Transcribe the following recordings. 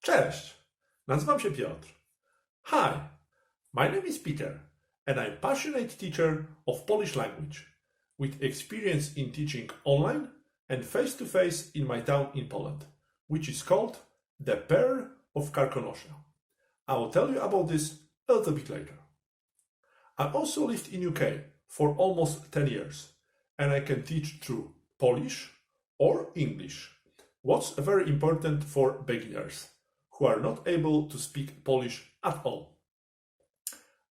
Cześć, nazywam się Piotr. Hi, my name is Peter and I'm a passionate teacher of Polish language with experience in teaching online and face-to-face in my town in Poland, which is called the Pearl of Karkonosze. I will tell you about this a little bit later. I also lived in UK for almost 10 years and I can teach through Polish or English, what's very important for beginners who are not able to speak Polish at all.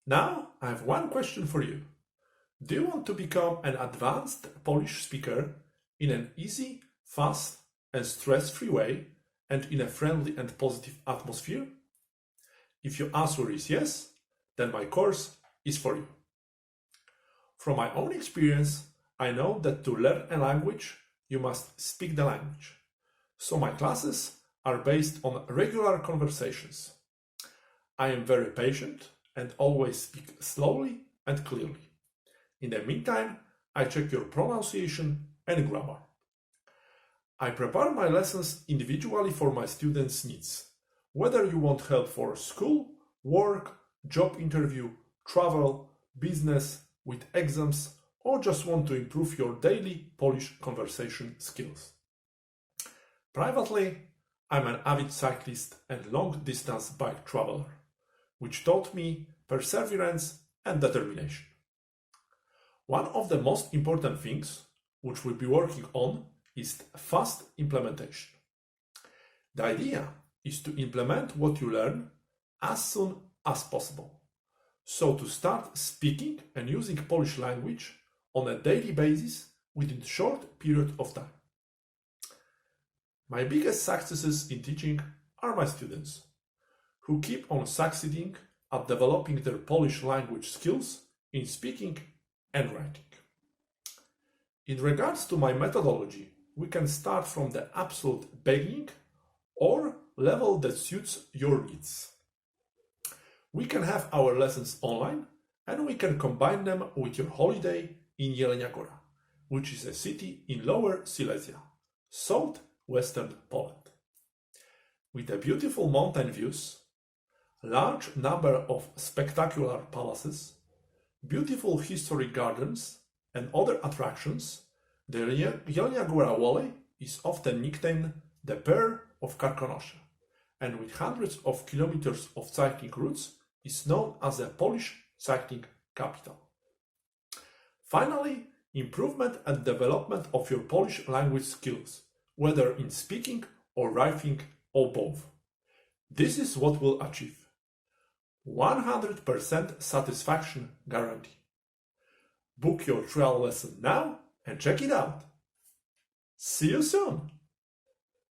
Now I have one question for you. Do you want to become an advanced Polish speaker in an easy, fast and stress-free way and in a friendly and positive atmosphere? If your answer is yes, then my course is for you. From my own experience, I know that to learn a language, you must speak the language. So my classes are based on regular conversations. I am very patient and always speak slowly and clearly. In the meantime, I check your pronunciation and grammar. I prepare my lessons individually for my students' needs, whether you want help for school, work, job interview, travel, business, with exams, or just want to improve your daily Polish conversation skills. Privately, I'm an avid cyclist and long-distance bike traveler, which taught me perseverance and determination. One of the most important things which we'll be working on is fast implementation. The idea is to implement what you learn as soon as possible. So to start speaking and using Polish language on a daily basis within a short period of time. My biggest successes in teaching are my students, who keep on succeeding at developing their Polish language skills in speaking and writing. In regards to my methodology, we can start from the absolute beginning or level that suits your needs. We can have our lessons online and we can combine them with your holiday in Jelenia Góra, which is a city in Lower Silesia, southwestern Poland. With the beautiful mountain views, large number of spectacular palaces, beautiful historic gardens and other attractions, the Jelenia Góra Valley is often nicknamed the Pearl of Karkonosze, and with hundreds of kilometers of cycling routes is known as the Polish cycling capital. Finally, improvement and development of your Polish language skills, whether in speaking or writing or both. This is what we'll achieve. 100% satisfaction guarantee. Book your trial lesson now and check it out. See you soon!